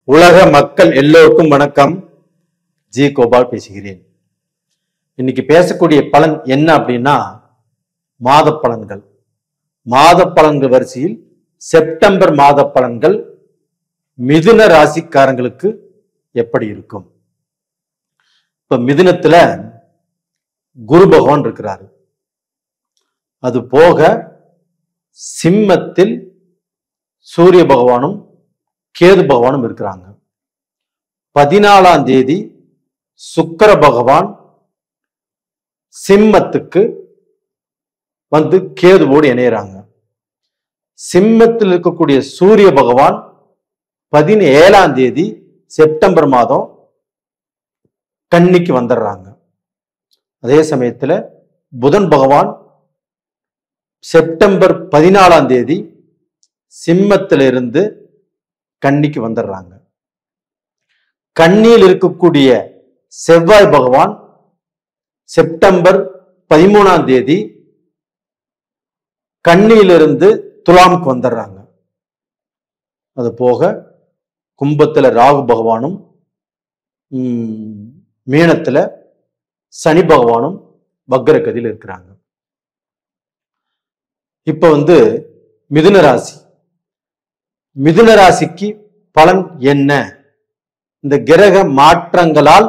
உலக மக்கள் எல்லோருக்கும் வணக்கம். ஜி கோபால் பேசுகிறேன். இன்னைக்கு பேசக்கூடிய பலன் என்ன அப்படின்னா மாத பலன்கள். மாத பலன்கள் வரிசையில் செப்டம்பர் மாத பலன்கள் மிதுன ராசிக்காரங்களுக்கு எப்படி இருக்கும்? இப்ப மிதுனத்துல குரு பகவான் இருக்கிறாரு. அது போக சிம்மத்தில் சூரிய பகவானும் கேது பகவானும் இருக்கிறாங்க. 14ஆம் தேதி சுக்கிர பகவான் சிம்மத்துக்கு வந்து கேதுவோடு இணையறாங்க. சிம்மத்தில் இருக்கக்கூடிய சூரிய பகவான் 17ஆம் தேதி செப்டம்பர் மாதம் கன்னிக்கு வந்துடுறாங்க. அதே சமயத்துல புதன் பகவான் செப்டம்பர் 14ஆம் தேதி சிம்மத்திலிருந்து கன்னிக்கு வந்துடுறாங்க. கன்னியில் இருக்கக்கூடிய செவ்வாய் பகவான் செப்டம்பர் 13ஆம் தேதி கன்னியிலிருந்து துலாமுக்கு வந்துடுறாங்க. அது போக கும்பத்துல ராகு பகவானும் மீனத்துல சனி பகவானும் வக்ரகதியில் இருக்கிறாங்க. இப்ப மிதுன ராசி. மிதுன ராசிக்கு பலன் என்ன? இந்த கிரக மாற்றங்களால்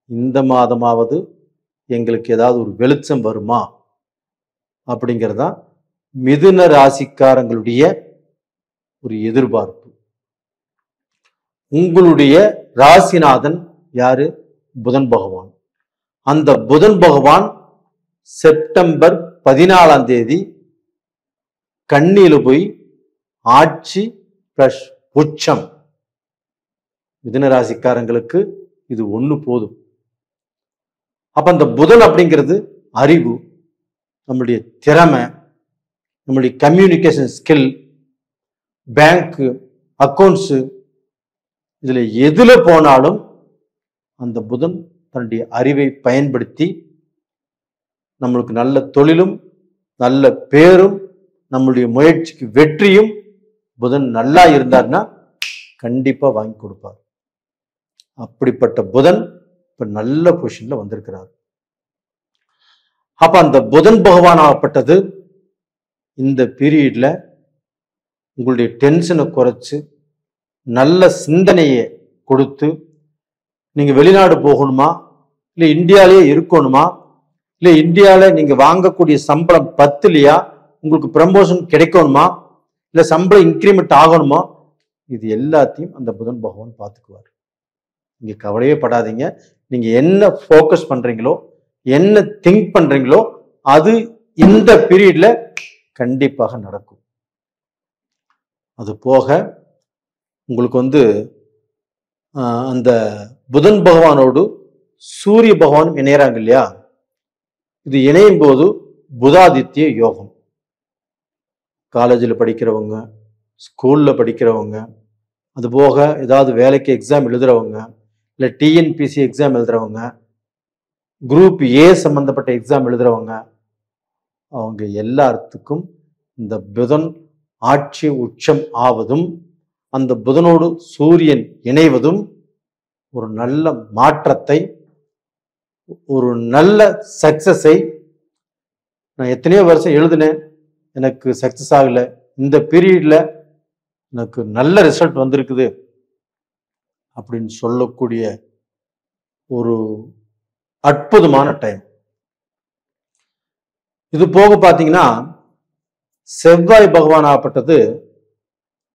இந்த மாதமாவது எங்களுக்கு ஏதாவது ஒரு வெளிச்சம் வருமா அப்படிங்கிறதா மிதுன ராசிக்காரங்களுடைய ஒரு எதிர்பார்ப்பு. உங்களுடைய ராசிநாதன் யாரு? புதன் பகவான். அந்த புதன் பகவான் செப்டம்பர் 14ஆம் தேதி கன்னியில போய் ஆட்சி பிளஸ் உச்சம். மிதுன ராசிக்காரங்களுக்கு இது ஒண்ணு போதும். அப்ப அந்த புதன் அப்படிங்கிறது அறிவு, நம்மளுடைய திறமை, நம்மளுடைய கம்யூனிகேஷன் ஸ்கில், பேங்க் அக்கௌண்ட்ஸ், இதுல எதுல போனாலும் அந்த புதன் தன்னுடைய அறிவை பயன்படுத்தி நம்மளுக்கு நல்ல தொழிலும் நல்ல பேரும் நம்மளுடைய முயற்சிக்கு வெற்றியும் புதன் நல்லா இருந்தார்னா கண்டிப்பா வாங்கி கொடுப்பார். அப்படிப்பட்ட புதன் இப்ப நல்ல பொசிஷன்ல வந்திருக்கிறார். அப்ப அந்த புதன் பகவான் ஆகப்பட்டது இந்த பீரியட்ல உங்களுடைய டென்ஷனை குறைச்சு நல்ல சிந்தனையை கொடுத்து நீங்க வெளிநாடு போகணுமா, இல்ல இந்தியாலேயே இருக்கணுமா, இல்ல இந்தியால நீங்க வாங்கக்கூடிய சம்பளம் பத்துலையா, உங்களுக்கு ப்ரமோஷன் கிடைக்கணுமா, இல்ல சம்பளம் இன்கிரிமெண்ட் ஆகணுமா, இது எல்லாத்தையும் அந்த புதன் பகவான் பார்த்துக்குவார். நீங்க கவலையே படாதீங்க. நீங்க என்ன ஃபோக்கஸ் பண்றீங்களோ, என்ன திங்க் பண்றீங்களோ அது இந்த பீரியட்ல கண்டிப்பாக நடக்கும். அது போக உங்களுக்கு அந்த புதன் பகவானோடு சூரிய பகவான் இணையறாங்க இல்லையா? இது இணையும் போது புதாதித்ய யோகம். காலேஜில் படிக்கிறவங்க, ஸ்கூல்ல படிக்கிறவங்க, அது போக ஏதாவது வேலைக்கு எக்ஸாம் எழுதுறவங்க, இல்லை டிஎன்பிசி எக்ஸாம் எழுதுறவங்க, குரூப் ஏ சம்பந்தப்பட்ட எக்ஸாம் எழுதுறவங்க, அவங்க எல்லாத்துக்கும் இந்த புதன் ஆட்சி உச்சம் ஆவதும் அந்த புதனோடு சூரியன் இணைவதும் ஒரு நல்ல மாற்றத்தை, ஒரு நல்ல சக்சஸை. நான் எத்தனையோ வருஷம் எழுதினேன், எனக்கு சக்சஸ் ஆகல, இந்த பீரியட்ல எனக்கு நல்ல ரிசல்ட் வந்திருக்குது அப்படின்னு சொல்லக்கூடிய ஒரு அற்புதமான டைம். இது போக பாத்தீங்கன்னா செவ்வாய் பகவான் ஆகப்பட்டது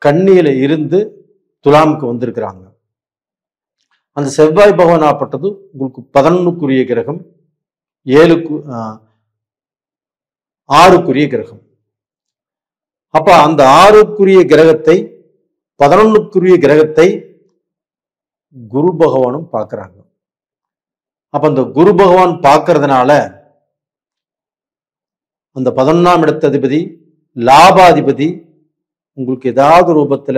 கன்னியில இருந்து துலாமுக்கு வந்திருக்கிறாங்க. அந்த செவ்வாய் பகவான் ஆகப்பட்டது உங்களுக்கு 11க்குரிய கிரகம், 6க்குரிய கிரகம். அப்ப அந்த 6க்குரிய கிரகத்தை 11க்குரிய கிரகத்தை குரு பகவானும் பார்க்கிறாங்க. அப்ப அந்த குரு பகவான் பார்க்கறதுனால அந்த 11ஆம் இடத்ததிபதி லாபாதிபதி உங்களுக்கு ஏதாவது ரூபத்துல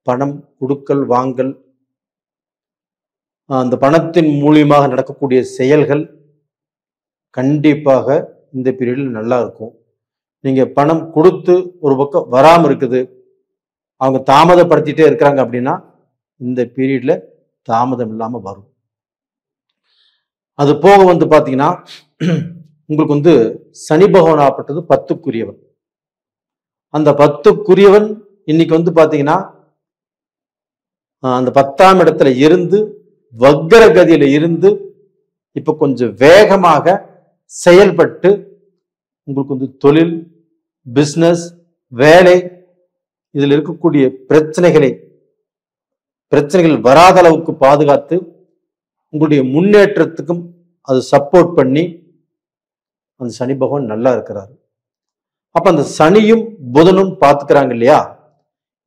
பணம் கொடுக்கல் வாங்கல், அந்த பணத்தின் மூலியமாக நடக்கக்கூடிய செயல்கள் கண்டிப்பாக இந்த பீரியட்ல நல்லா இருக்கும். நீங்க பணம் கொடுத்து ஒரு பக்கம் வராம இருக்குது, அவங்க தாமதப்படுத்திட்டே இருக்கிறாங்க அப்படின்னா இந்த பீரியட்ல தாமதம் இல்லாம வரும். அது போக வந்து பாத்தீங்கன்னா உங்களுக்கு வந்து சனி பகவான் ஆப்பட்டது 10க்குரியவன். அந்த 10க்குரியவன் இன்னைக்கு வந்து பாத்தீங்கன்னா அந்த 10ஆம் இடத்துல இருந்து வக்ர கதியில இருந்து இப்ப கொஞ்சம் வேகமாக செயல்பட்டு உங்களுக்கு வந்து தொழில், பிசினஸ், வேலை இதுல இருக்கக்கூடிய பிரச்சனைகள் வராத அளவுக்கு பாதுகாத்து உங்களுடைய முன்னேற்றத்துக்கும் அது சப்போர்ட் பண்ணி அந்த சனி பகவான் நல்லா இருக்கிறாரு. அப்ப அந்த சனியும் புதனும் பார்த்துக்கிறாங்க இல்லையா?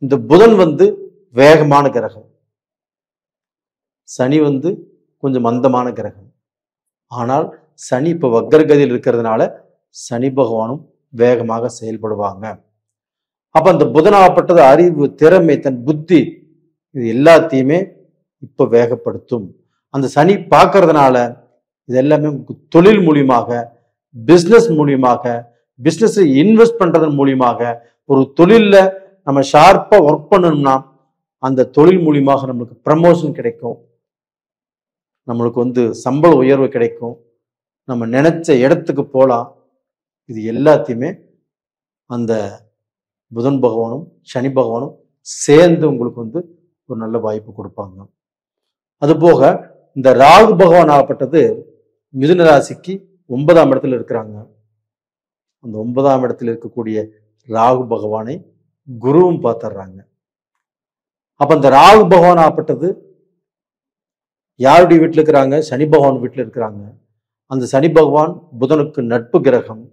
இந்த புதன் வந்து வேகமான கிரகம், சனி வந்து கொஞ்சம் மந்தமான கிரகம். ஆனால் சனி இப்ப வக்ரகதியில் இருக்கிறதுனால சனி பகவானும் வேகமாக செயல்படுவாங்க. அப்ப அந்த புதனாகப்பட்டது அறிவு, திறமை, தன் புத்தி இது எல்லாத்தையுமே இப்ப வேகப்படுத்தும். அந்த சனி பார்க்கறதுனால இது எல்லாமே தொழில் மூலியமாக, பிசினஸ் மூலியமாக, பிசினஸ் இன்வெஸ்ட் பண்றதன் மூலியமாக, ஒரு தொழில்ல நம்ம ஷார்ப்பா ஒர்க் பண்ணணும்னா அந்த தொழில் மூலியமாக நம்மளுக்கு ப்ரமோஷன் கிடைக்கும், நம்மளுக்கு வந்து சம்பள உயர்வு கிடைக்கும், நம்ம நினைச்ச இடத்துக்கு போகலாம். இது எல்லாத்தையுமே அந்த புதன் பகவானும் சனி பகவானும் சேர்ந்து உங்களுக்கு வந்து ஒரு நல்ல வாய்ப்பு கொடுப்பாங்க. அது போக இந்த ராகு பகவான் ஆகப்பட்டது மிதுன ராசிக்கு 9ஆம் இடத்துல இருக்கிறாங்க. அந்த 9ஆம் இடத்துல இருக்கக்கூடிய ராகு பகவானை குருவும் பார்த்துடுறாங்க. அப்ப அந்த ராகு பகவான் ஆகப்பட்டது யாருடைய வீட்டில் இருக்கிறாங்க? சனி பகவான் வீட்டில் இருக்கிறாங்க. அந்த சனி பகவான் புதனுக்கு நட்பு கிரகம்.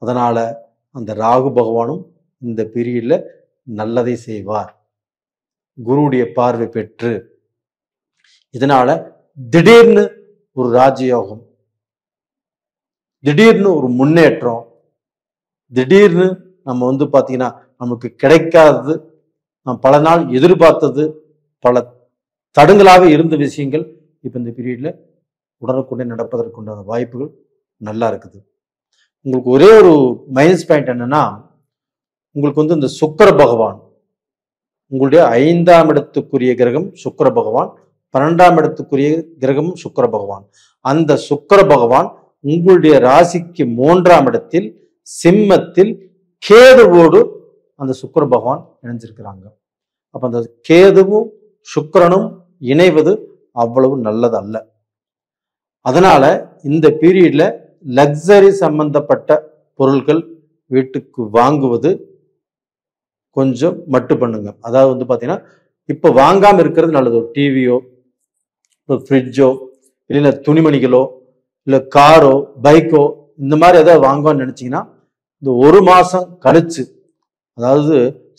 அதனால அந்த ராகு பகவானும் இந்த பீரியட்ல நல்லதை செய்வார், குருவுடைய பார்வை பெற்று. இதனால திடீர்னு ஒரு ராஜயோகம், திடீர்னு ஒரு முன்னேற்றம், திடீர்னு நம்ம வந்து பாத்தீங்கன்னா நமக்கு கிடைக்காதது, நாம் பல நாள் எதிர்பார்த்தது, பல தடங்களாக இருந்த விஷயங்கள் இப்ப இந்த பீரியட்ல உடனுக்குடனே நடப்பதற்குண்டான வாய்ப்புகள் நல்லா இருக்குது. உங்களுக்கு ஒரே ஒரு மைனஸ் பாயிண்ட் என்னன்னா, உங்களுக்கு வந்து இந்த சுக்கிர பகவான், உங்களுடைய 5ஆம் இடத்துக்குரிய கிரகம் சுக்கிர பகவான், 12ஆம் இடத்துக்குரிய கிரகம் சுக்கிர பகவான். அந்த சுக்கிர பகவான் உங்களுடைய ராசிக்கு 3ஆம் இடத்தில் சிம்மத்தில் கேதுவோடு அந்த சுக்கிர பகவான் இணைஞ்சிருக்கிறாங்க. அப்ப அந்த கேதுவும் சுக்கிரனும் இணைவது அவ்வளவு நல்லது அல்ல. அதனால இந்த பீரியட்ல லக்ஸரி சம்பந்தப்பட்ட பொருட்கள் வீட்டுக்கு வாங்குவது கொஞ்சம் மட்டு பண்ணுங்க. அதாவது வந்து பாத்தீங்கன்னா இப்ப வாங்காம இருக்கிறது நல்லது. ஒரு டிவியோ, ஃப்ரிட்ஜோ, இல்ல துணிமணிகளோ, இல்ல காரோ, பைக்கோ, இந்த மாதிரி ஏதாவது வாங்குவான்னு நினைச்சீங்கன்னா இந்த 1 மாசம் கழிச்சு, அதாவது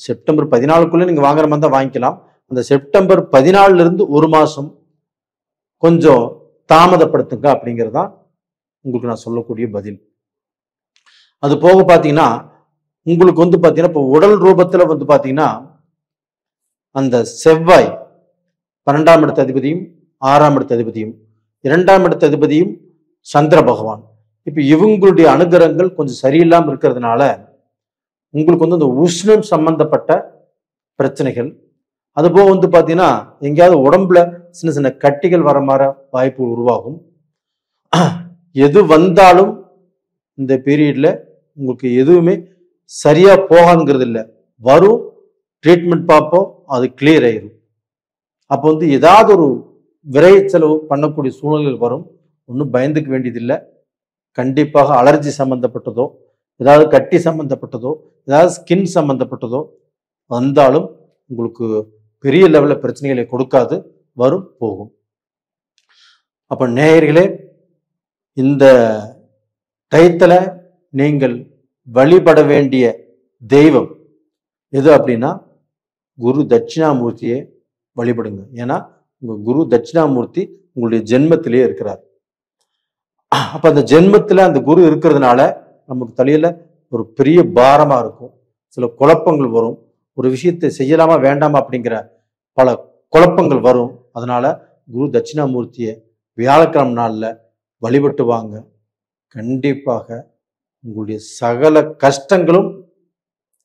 செப்டம்பர் 14க்குள்ள நீங்க வாங்குற மாதிரி தான் வாங்கிக்கலாம். அந்த செப்டம்பர் 14ல இருந்து 1 மாசம் கொஞ்சம் தாமதப்படுத்துங்க அப்படிங்கிறதான் உங்களுக்கு நான் சொல்லக்கூடிய பதில். அது போக பாத்தீங்கன்னா உங்களுக்கு வந்து பாத்தீங்கன்னா இப்ப உடல் ரூபத்துல வந்து பாத்தீங்கன்னா அந்த செவ்வாய் 12ஆம் இடத்து அதிபதியும் 6ஆம் இடத்து அதிபதியும் 2ஆம் இடத்து அதிபதியும் சந்திர பகவான், இப்ப இவங்களுடைய அனுகிரகங்கள் கொஞ்சம் சரியில்லாம இருக்கிறதுனால உங்களுக்கு வந்து இந்த உஷ்ணம் சம்பந்தப்பட்ட பிரச்சனைகள், அதுபோக வந்து பாத்தீங்கன்னா எங்கேயாவது உடம்புல சின்ன சின்ன கட்டிகள் வர மாதிரி வாய்ப்பு உருவாகும். எது வந்தாலும் இந்த பீரியட்ல உங்களுக்கு எதுவுமே சரியா போகாதுங்கிறது இல்லை, வரும், ட்ரீட்மெண்ட் பார்ப்போம், அது கிளியர் ஆயிரும். அப்போ வந்து ஏதாவது ஒரு விரை செலவு பண்ணக்கூடிய சூழ்நிலைகள் வரும். ஒன்றும் பயந்துக்க வேண்டியதில்லை. கண்டிப்பாக அலர்ஜி சம்பந்தப்பட்டதோ, ஏதாவது கட்டி சம்பந்தப்பட்டதோ, ஏதாவது ஸ்கின் சம்பந்தப்பட்டதோ வந்தாலும் உங்களுக்கு பெரிய லெவலில் பிரச்சனைகளை கொடுக்காது, வரும், போகும். அப்ப நேயர்களே, இந்த டயத்துல நீங்கள் வழிபட வேண்டிய தெய்வம் எது அப்படின்னா குரு தட்சிணாமூர்த்தியை வழிபடுங்க. ஏன்னா உங்க குரு தட்சிணாமூர்த்தி உங்களுடைய ஜென்மத்திலேயே இருக்கிறார். அப்ப அந்த ஜென்மத்துல அந்த குரு இருக்கிறதுனால நமக்கு தலையில ஒரு பெரிய பாரமா இருக்கும், சில குழப்பங்கள் வரும், ஒரு விஷயத்தை செய்யலாமா வேண்டாமா அப்படிங்கிற பல குழப்பங்கள் வரும். அதனால குரு தட்சிணாமூர்த்தியை வியாழக்கிழமை நாள்ல வழிபட்டு வாங்க. கண்டிப்பாக உங்களுடைய சகல கஷ்டங்களும்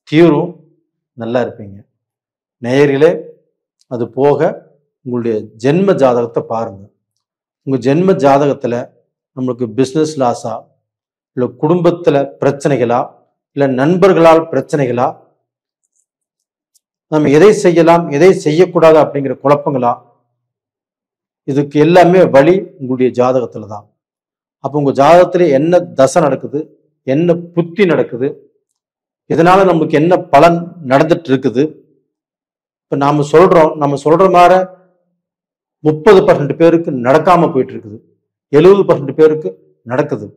தீரும். நல்லா இருப்பீங்க. நேயர்களே, அது போக உங்களுடைய ஜென்ம ஜாதகத்தை பாருங்க. உங்க ஜென்ம ஜாதகத்துல நம்மளுக்கு பிசினஸ் லாஸா, இல்ல குடும்பத்துல பிரச்சனைகளா, இல்ல நண்பர்களால் பிரச்சனைகளா, நம்ம எதை செய்யலாம் எதை செய்யக்கூடாது அப்படிங்கிற குழப்பங்களா, இதுக்கு எல்லாமே வழி உங்களுடைய ஜாதகத்துல தான். அப்ப உங்க ஜாதகத்துல என்ன தசை நடக்குது, என்ன புத்தி நடக்குது, இதனால நமக்கு என்ன பலன் நடந்துட்டு இருக்குது. இப்ப நம்ம சொல்ற மாதிரி 30% பேருக்கு நடக்காம போயிட்டு இருக்குது, 70% பேருக்கு நடக்குது.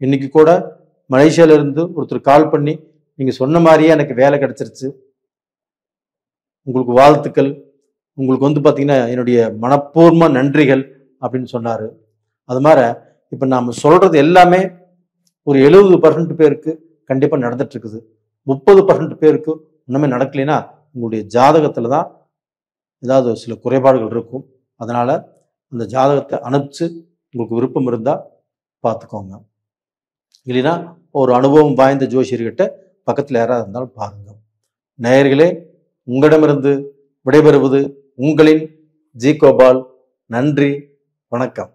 இன்னைக்கு கூட மலேசியால இருந்து ஒருத்தர் கால் பண்ணி, நீங்க சொன்ன மாதிரியே எனக்கு வேலை கிடைச்சிருச்சு, உங்களுக்கு வாழ்த்துக்கள், உங்களுக்கு பாத்தீங்கன்னா என்னுடைய மனப்பூர்வ நன்றிகள் அப்படின்னு சொன்னாரு. அது மாதிரி இப்ப நாம சொல்றது எல்லாமே ஒரு 70% பேருக்கு கண்டிப்பா நடந்துட்டு இருக்குது. 30% பேருக்கு இன்னுமே நடக்கலைன்னா உங்களுடைய ஜாதகத்துலதான் ஏதாவது சில குறைபாடுகள் இருக்கும். அதனால அந்த ஜாதகத்தை அனுப்பிச்சு உங்களுக்கு விருப்பம் இருந்தா பார்த்துக்கோங்க. இல்லைன்னா ஒரு அனுபவம் வாய்ந்த ஜோசியர்கிட்ட பக்கத்துல யாராவது இருந்தாலும் பாருங்க. நேயர்களே, உங்களிடமிருந்து விடைபெறுவது உங்களின் ஜி கோபால். நன்றி, வணக்கம்.